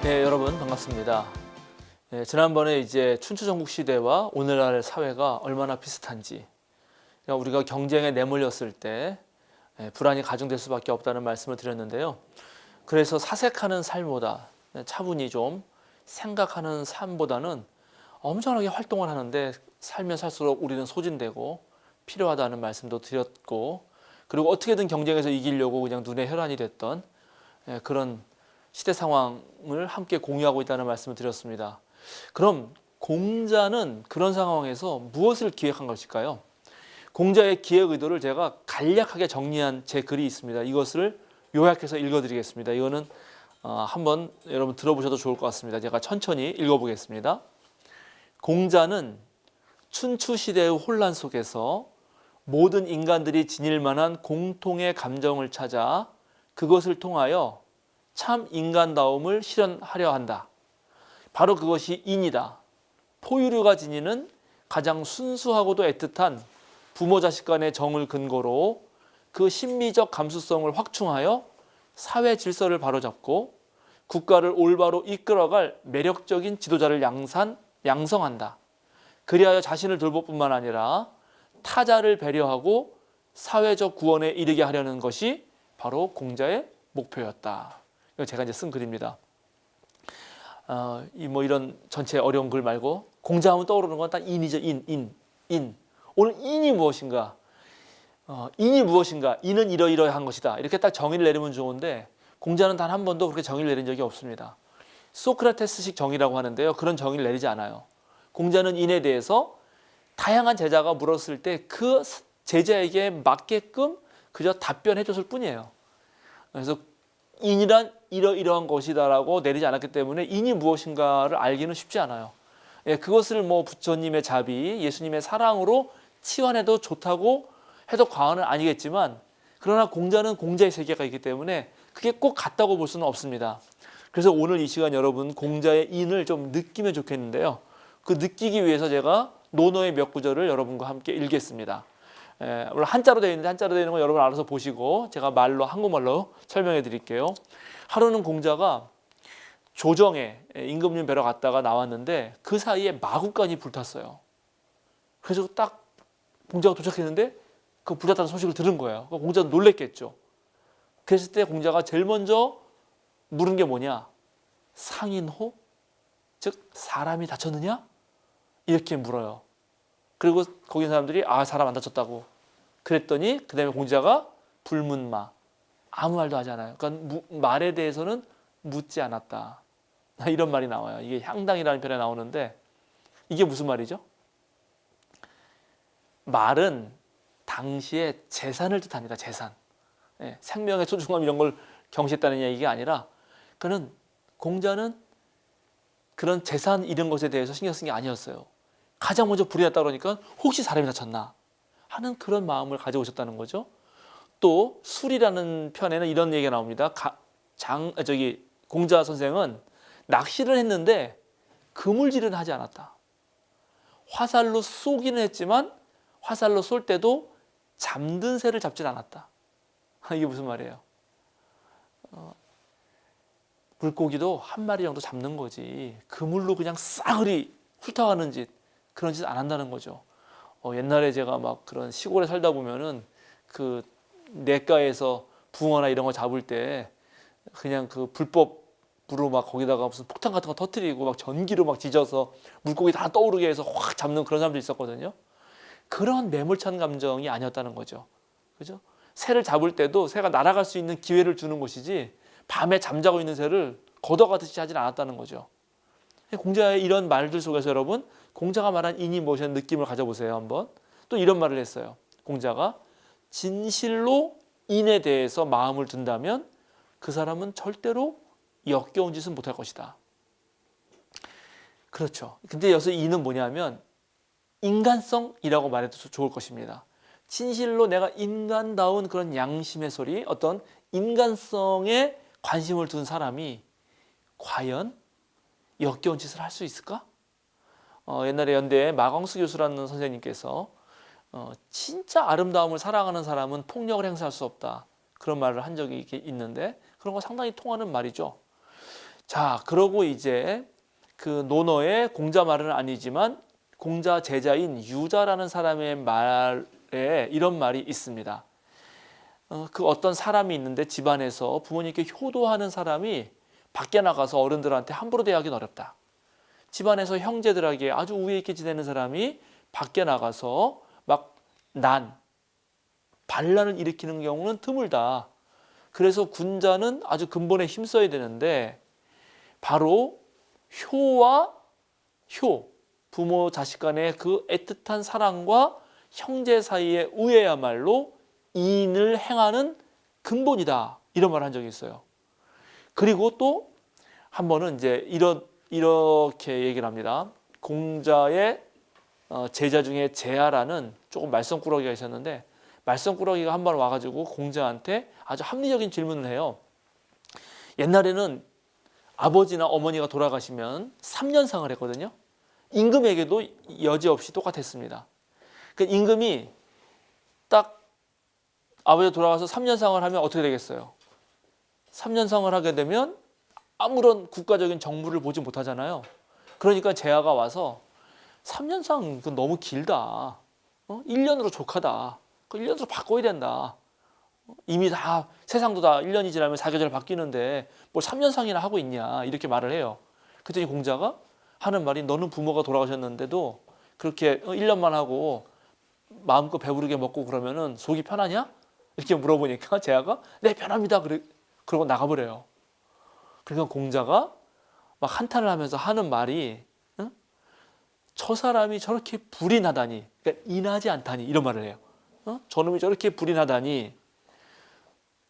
네, 여러분 반갑습니다. 지난번에 이제 춘추전국 시대와 오늘날의 사회가 얼마나 비슷한지, 그러니까 우리가 경쟁에 내몰렸을 때 불안이 가중될 수밖에 없다는 말씀을 드렸는데요. 그래서 사색하는 삶보다 차분히 좀 생각하는 삶보다는 엄청나게 활동을 하는데 살면 살수록 우리는 소진되고 필요하다는 말씀도 드렸고, 그리고 어떻게든 경쟁에서 이기려고 그냥 눈에 혈안이 됐던 그런 시대 상황을 함께 공유하고 있다는 말씀을 드렸습니다. 그럼 공자는 그런 상황에서 무엇을 기획한 것일까요? 공자의 기획 의도를 제가 간략하게 정리한 제 글이 있습니다. 이것을 요약해서 읽어드리겠습니다. 이거는 한번 여러분 들어보셔도 좋을 것 같습니다. 제가 천천히 읽어보겠습니다. 공자는 춘추시대의 혼란 속에서 모든 인간들이 지닐 만한 공통의 감정을 찾아 그것을 통하여 참 인간다움을 실현하려 한다. 바로 그것이 인이다. 포유류가 지니는 가장 순수하고도 애틋한 부모 자식 간의 정을 근거로 그 심미적 감수성을 확충하여 사회 질서를 바로잡고 국가를 올바로 이끌어갈 매력적인 지도자를 양성한다. 그리하여 자신을 돌볼 뿐만 아니라 타자를 배려하고 사회적 구원에 이르게 하려는 것이 바로 공자의 목표였다. 이거 제가 이제 쓴 글입니다. 이런 전체 어려운 글 말고 공자하면 떠오르는 건 딱 인이죠. 인. 오늘 인이 무엇인가? 인이 무엇인가? 인은 이러이러한 것이다. 이렇게 딱 정의를 내리면 좋은데 공자는 단 한 번도 그렇게 정의를 내린 적이 없습니다. 소크라테스식 정의라고 하는데요. 그런 정의를 내리지 않아요. 공자는 인에 대해서 다양한 제자가 물었을 때 그 제자에게 맞게끔 그저 답변해 줬을 뿐이에요. 그래서 인이란 이러이러한 것이다라고 내리지 않았기 때문에 인이 무엇인가를 알기는 쉽지 않아요. 그것을 부처님의 자비, 예수님의 사랑으로 치환해도 좋다고 해도 과언은 아니겠지만, 그러나 공자는 공자의 세계가 있기 때문에 그게 꼭 같다고 볼 수는 없습니다. 그래서 오늘 이 시간 여러분 공자의 인을 좀 느끼면 좋겠는데요. 그 느끼기 위해서 제가 논어의 몇 구절을 여러분과 함께 읽겠습니다. 물론 한자로 되어 있는데 한자로 되어 있는 거 여러분 알아서 보시고 제가 한국말로 설명해 드릴게요. 하루는 공자가 조정에 임금님 뵈러 갔다가 나왔는데 그 사이에 마구간이 불탔어요. 그래서 딱 공자가 도착했는데 그 불탔다는 소식을 들은 거예요. 공자는 놀랬겠죠. 그랬을 때 공자가 제일 먼저 물은 게 뭐냐? 상인호? 즉 사람이 다쳤느냐? 이렇게 물어요. 그리고 거기 사람들이 사람 안 다쳤다고 그랬더니 그 다음에 공자가 불문마, 아무 말도 하지 않아요. 그러니까 말에 대해서는 묻지 않았다. 이런 말이 나와요. 이게 향당이라는 편에 나오는데 이게 무슨 말이죠? 말은 당시에 재산을 뜻합니다. 재산. 생명의 소중함 이런 걸 경시했다는 얘기가 아니라 공자는 그런 재산 이런 것에 대해서 신경 쓴 게 아니었어요. 가장 먼저 불이 났다 그러니까 혹시 사람이 다쳤나 하는 그런 마음을 가지고 오셨다는 거죠. 또 술이라는 편에는 이런 얘기가 나옵니다. 공자 선생은 낚시를 했는데 그물질은 하지 않았다. 화살로 쏘기는 했지만 화살로 쏠 때도 잠든 새를 잡진 않았다. 이게 무슨 말이에요? 물고기도 한 마리 정도 잡는 거지 그물로 그냥 싸그리 훑어가는 그런 짓 안 한다는 거죠. 옛날에 제가 막 그런 시골에 살다 보면은 그 냇가에서 붕어나 이런 거 잡을 때 그냥 그 불법으로 막 거기다가 무슨 폭탄 같은 거 터뜨리고 막 전기로 막 지져서 물고기 다 떠오르게 해서 확 잡는 그런 사람들이 있었거든요. 그런 매몰찬 감정이 아니었다는 거죠. 그죠? 새를 잡을 때도 새가 날아갈 수 있는 기회를 주는 것이지 밤에 잠자고 있는 새를 걷어가듯이 하진 않았다는 거죠. 공자의 이런 말들 속에서 여러분 공자가 말한 인이 무엇이라는 느낌을 가져보세요. 한번 또 이런 말을 했어요. 공자가 진실로 인에 대해서 마음을 둔다면 그 사람은 절대로 역겨운 짓은 못할 것이다. 그렇죠. 근데 여기서 인은 뭐냐면 인간성이라고 말해도 좋을 것입니다. 진실로 내가 인간다운 그런 양심의 소리, 어떤 인간성에 관심을 둔 사람이 과연 역겨운 짓을 할 수 있을까? 옛날에 연대에 마광수 교수라는 선생님께서 진짜 아름다움을 사랑하는 사람은 폭력을 행사할 수 없다. 그런 말을 한 적이 있는데 그런 거 상당히 통하는 말이죠. 자, 그러고 이제 그 논어의 공자 말은 아니지만 공자 제자인 유자라는 사람의 말에 이런 말이 있습니다. 그 어떤 사람이 있는데 집안에서 부모님께 효도하는 사람이 밖에 나가서 어른들한테 함부로 대하기는 어렵다. 집안에서 형제들에게 아주 우애 있게 지내는 사람이 밖에 나가서 막 반란을 일으키는 경우는 드물다. 그래서 군자는 아주 근본에 힘써야 되는데 바로 효와 부모 자식 간의 그 애틋한 사랑과 형제 사이의 우애야말로 이인을 행하는 근본이다. 이런 말을 한 적이 있어요. 그리고 또 한 번은 이제 이렇게 얘기를 합니다. 공자의 제자 중에 제아라는 조금 말썽꾸러기가 있었는데 말썽꾸러기가 한 번 와가지고 공자한테 아주 합리적인 질문을 해요. 옛날에는 아버지나 어머니가 돌아가시면 3년상을 했거든요. 임금에게도 여지없이 똑같았습니다. 그 임금이 딱 아버지가 돌아가서 3년상을 하면 어떻게 되겠어요? 3년상을 하게 되면 아무런 국가적인 정무를 보지 못하잖아요. 그러니까 제아가 와서 3년상 너무 길다. 1년으로 족하다. 1년으로 바꿔야 된다. 이미 다 세상도 다 1년이 지나면 사계절 바뀌는데 뭘 3년상이나 하고 있냐 이렇게 말을 해요. 그랬더니 공자가 하는 말이 너는 부모가 돌아가셨는데도 그렇게 1년만 하고 마음껏 배부르게 먹고 그러면은 속이 편하냐? 이렇게 물어보니까 제아가 네 편합니다. 그러고 나가버려요. 그러니까 공자가 막 한탄을 하면서 하는 말이 저 사람이 저렇게 불이 나다니, 그러니까 인하지 않다니 이런 말을 해요. 저놈이 저렇게 불이 나다니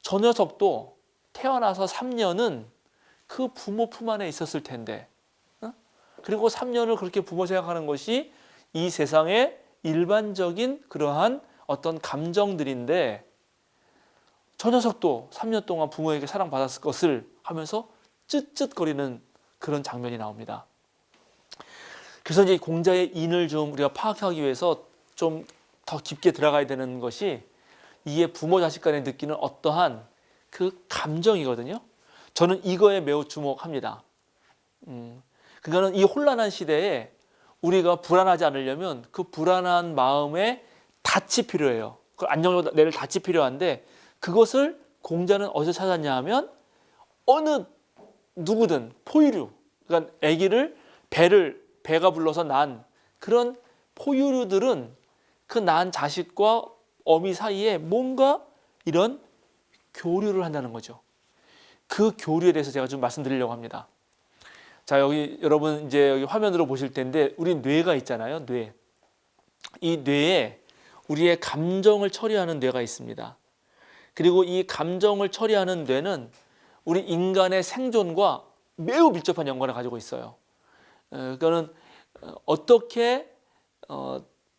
저 녀석도 태어나서 3년은 그 부모 품 안에 있었을 텐데 그리고 3년을 그렇게 부모 생각하는 것이 이 세상의 일반적인 그러한 어떤 감정들인데 저 녀석도 3년 동안 부모에게 사랑받았을 것을 하면서 쯧쯧거리는 그런 장면이 나옵니다. 그래서 이제 공자의 인을 좀 우리가 파악하기 위해서 좀 더 깊게 들어가야 되는 것이 이게 부모 자식 간에 느끼는 어떠한 그 감정이거든요. 저는 이거에 매우 주목합니다. 그러니까는 이 혼란한 시대에 우리가 불안하지 않으려면 그 불안한 마음에 닻이 필요해요. 그 안정을 내릴 닻이 필요한데 그것을 공자는 어디서 찾았냐 하면 어느 누구든 포유류, 그러니까 아기를 배가 불러서 난 그런 포유류들은 그 낳은 자식과 어미 사이에 뭔가 이런 교류를 한다는 거죠. 그 교류에 대해서 제가 좀 말씀드리려고 합니다. 자, 여기 여러분 이제 여기 화면으로 보실 텐데 우리 뇌가 있잖아요. 뇌. 이 뇌에 우리의 감정을 처리하는 뇌가 있습니다. 그리고 이 감정을 처리하는 뇌는 우리 인간의 생존과 매우 밀접한 연관을 가지고 있어요. 그거는 어떻게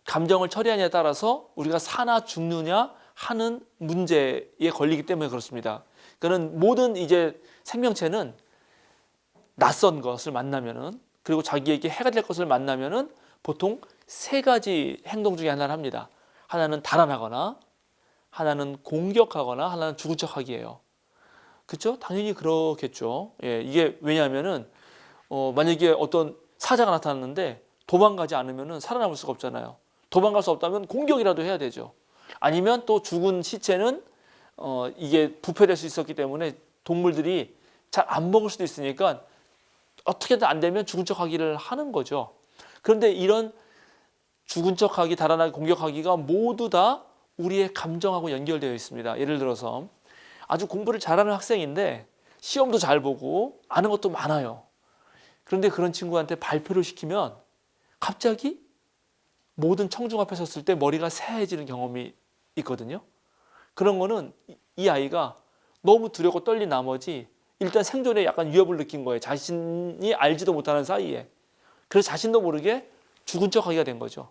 감정을 처리하냐에 따라서 우리가 사나 죽느냐 하는 문제에 걸리기 때문에 그렇습니다. 그거는 모든 이제 생명체는 낯선 것을 만나면은 그리고 자기에게 해가 될 것을 만나면은 보통 세 가지 행동 중에 하나를 합니다. 하나는 달아나거나, 하나는 공격하거나, 하나는 죽은 척하기예요. 그렇죠? 당연히 그렇겠죠. 예, 이게 왜냐하면은 만약에 어떤 사자가 나타났는데 도망가지 않으면은 살아남을 수가 없잖아요. 도망갈 수 없다면 공격이라도 해야 되죠. 아니면 또 죽은 시체는 이게 부패될 수 있었기 때문에 동물들이 잘 안 먹을 수도 있으니까 어떻게든 안 되면 죽은 척하기를 하는 거죠. 그런데 이런 죽은 척하기, 달아나기, 공격하기가 모두 다 우리의 감정하고 연결되어 있습니다. 예를 들어서 아주 공부를 잘하는 학생인데 시험도 잘 보고 아는 것도 많아요. 그런데 그런 친구한테 발표를 시키면 갑자기 모든 청중 앞에 섰을 때 머리가 새해지는 경험이 있거든요. 그런 거는 이 아이가 너무 두렵고 떨린 나머지 일단 생존에 약간 위협을 느낀 거예요. 자신이 알지도 못하는 사이에. 그래서 자신도 모르게 죽은 척하기가 된 거죠.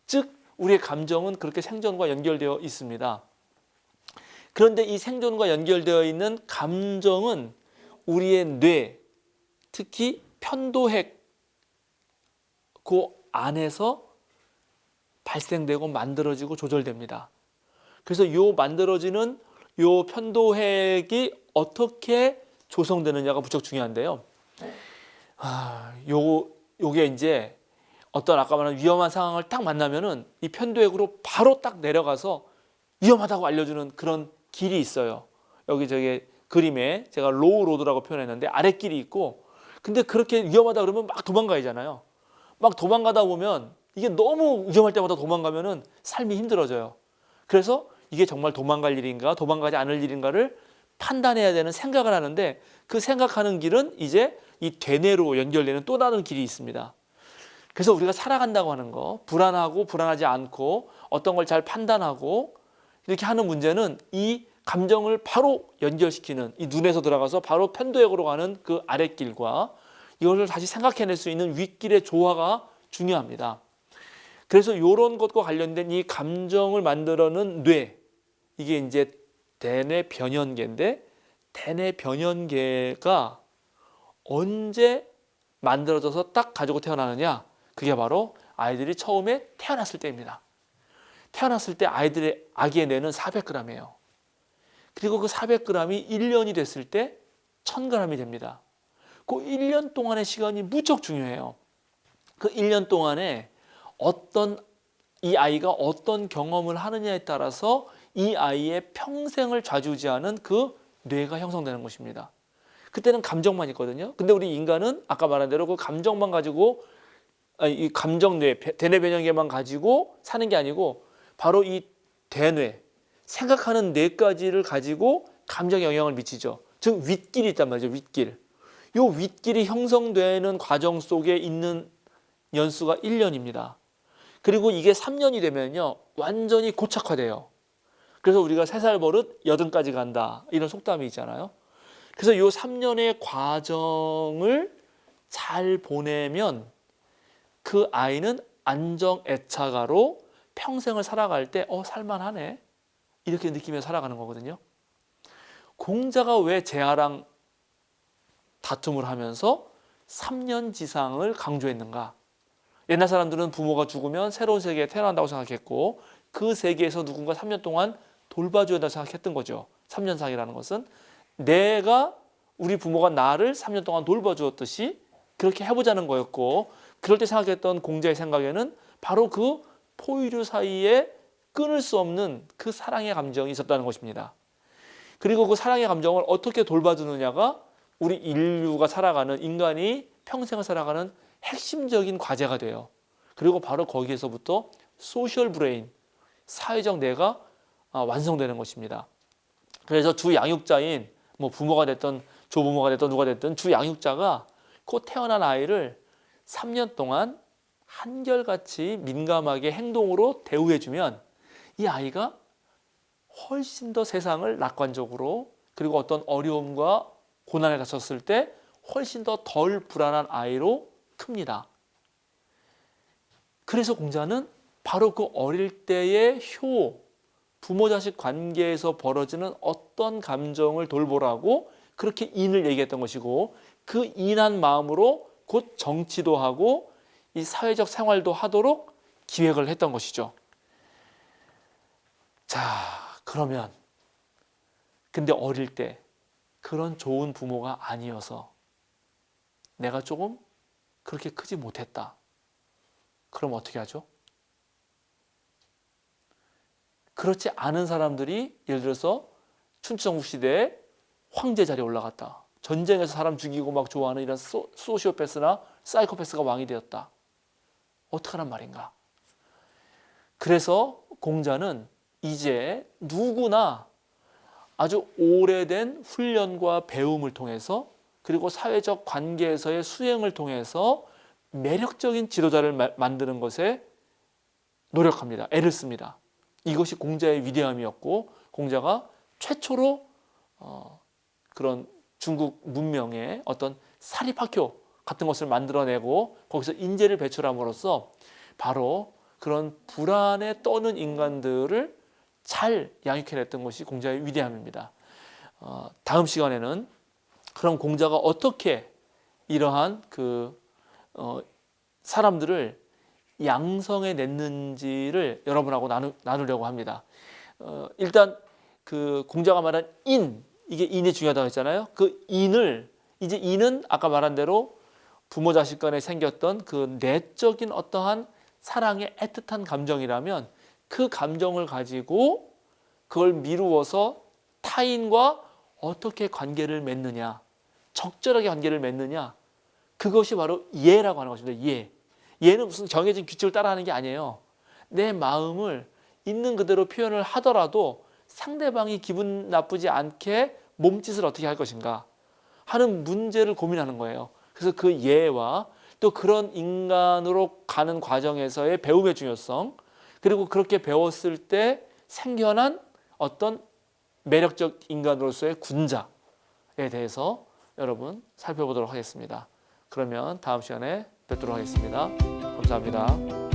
즉 우리의 감정은 그렇게 생존과 연결되어 있습니다. 그런데 이 생존과 연결되어 있는 감정은 우리의 뇌, 특히 편도핵 그 안에서 발생되고 만들어지고 조절됩니다. 그래서 요 만들어지는 요 편도핵이 어떻게 조성되느냐가 무척 중요한데요. 요게 이제 어떤 아까 말한 위험한 상황을 딱 만나면은 이 편도액으로 바로 딱 내려가서 위험하다고 알려주는 그런 길이 있어요. 여기 저기 그림에 제가 로우 로드라고 표현했는데 아랫길이 있고, 근데 그렇게 위험하다 그러면 막 도망가야잖아요. 막 도망가다 보면 이게 너무 위험할 때마다 도망가면은 삶이 힘들어져요. 그래서 이게 정말 도망갈 일인가 도망가지 않을 일인가를 판단해야 되는 생각을 하는데, 그 생각하는 길은 이제 이 되뇌로 연결되는 또 다른 길이 있습니다. 그래서 우리가 살아간다고 하는 거, 불안하고 불안하지 않고 어떤 걸 잘 판단하고 이렇게 하는 문제는 이 감정을 바로 연결시키는, 이 눈에서 들어가서 바로 편도액으로 가는 그 아랫길과 이걸 다시 생각해낼 수 있는 윗길의 조화가 중요합니다. 그래서 이런 것과 관련된 이 감정을 만들어낸 뇌, 이게 이제 대뇌 변연계인데, 대뇌 변연계가 언제 만들어져서 딱 가지고 태어나느냐, 그게 바로 아이들이 처음에 태어났을 때입니다. 태어났을 때 아기의 뇌는 400g이에요. 그리고 그 400g이 1년이 됐을 때 1000g이 됩니다. 그 1년 동안의 시간이 무척 중요해요. 그 1년 동안에 이 아이가 어떤 경험을 하느냐에 따라서 이 아이의 평생을 좌지우지하는 그 뇌가 형성되는 것입니다. 그때는 감정만 있거든요. 근데 우리 인간은 아까 말한 대로 그 감정만 가지고, 이 감정뇌, 대뇌 변형계만 가지고 사는 게 아니고 바로 이 대뇌, 생각하는 뇌까지를 가지고 감정에 영향을 미치죠. 즉 윗길이 있단 말이죠. 윗길. 요 윗길이 형성되는 과정 속에 있는 연수가 1년입니다. 그리고 이게 3년이 되면요 완전히 고착화돼요. 그래서 우리가 3살 버릇 80까지 간다, 이런 속담이 있잖아요. 그래서 요 3년의 과정을 잘 보내면 그 아이는 안정애착가로 평생을 살아갈 때 살만하네, 이렇게 느끼면서 살아가는 거거든요. 공자가 왜 재하랑 다툼을 하면서 3년 지상을 강조했는가? 옛날 사람들은 부모가 죽으면 새로운 세계에 태어난다고 생각했고, 그 세계에서 누군가 3년 동안 돌봐줘야 한다고 생각했던 거죠. 3년 상이라는 것은 우리 부모가 나를 3년 동안 돌봐주었듯이 그렇게 해보자는 거였고, 그럴 때 생각했던 공자의 생각에는 바로 그 포유류 사이에 끊을 수 없는 그 사랑의 감정이 있었다는 것입니다. 그리고 그 사랑의 감정을 어떻게 돌봐주느냐가 우리 인류가 살아가는, 인간이 평생을 살아가는 핵심적인 과제가 돼요. 그리고 바로 거기에서부터 소셜 브레인, 사회적 뇌가 완성되는 것입니다. 그래서 주 양육자인 부모가 됐든 조부모가 됐든 누가 됐든 주 양육자가 곧 태어난 아이를 3년 동안 한결같이 민감하게 행동으로 대우해주면 이 아이가 훨씬 더 세상을 낙관적으로, 그리고 어떤 어려움과 고난에 닥쳤을 때 훨씬 더 덜 불안한 아이로 큽니다. 그래서 공자는 바로 그 어릴 때의 부모-자식 관계에서 벌어지는 어떤 감정을 돌보라고 그렇게 인을 얘기했던 것이고, 그 인한 마음으로 곧 정치도 하고 이 사회적 생활도 하도록 기획을 했던 것이죠. 자, 그러면 근데 어릴 때 그런 좋은 부모가 아니어서 내가 조금 그렇게 크지 못했다. 그럼 어떻게 하죠? 그렇지 않은 사람들이 예를 들어서 춘추전국 시대에 황제 자리에 올라갔다. 전쟁에서 사람 죽이고 막 좋아하는 이런 소시오패스나 사이코패스가 왕이 되었다. 어떡하란 말인가? 그래서 공자는 이제 누구나 아주 오래된 훈련과 배움을 통해서, 그리고 사회적 관계에서의 수행을 통해서 매력적인 지도자를 만드는 것에 노력합니다. 애를 씁니다. 이것이 공자의 위대함이었고, 공자가 최초로 그런 중국 문명의 어떤 사립학교 같은 것을 만들어내고 거기서 인재를 배출함으로써 바로 그런 불안에 떠는 인간들을 잘 양육해냈던 것이 공자의 위대함입니다. 다음 시간에는 그럼 공자가 어떻게 이러한 사람들을 양성해냈는지를 여러분하고 나누려고 합니다. 일단 그 공자가 말한 이게 인이 중요하다고 했잖아요. 그 인은 아까 말한 대로 부모 자식 간에 생겼던 그 내적인 어떠한 사랑의 애틋한 감정이라면 그 감정을 가지고 그걸 미루어서 타인과 어떻게 관계를 맺느냐, 적절하게 관계를 맺느냐, 그것이 바로 예라고 하는 것입니다. 예. 예는 무슨 정해진 규칙을 따라하는 게 아니에요. 내 마음을 있는 그대로 표현을 하더라도 상대방이 기분 나쁘지 않게 몸짓을 어떻게 할 것인가 하는 문제를 고민하는 거예요. 그래서 그 예와 또 그런 인간으로 가는 과정에서의 배움의 중요성, 그리고 그렇게 배웠을 때 생겨난 어떤 매력적 인간으로서의 군자에 대해서 여러분 살펴보도록 하겠습니다. 그러면 다음 시간에 뵙도록 하겠습니다. 감사합니다.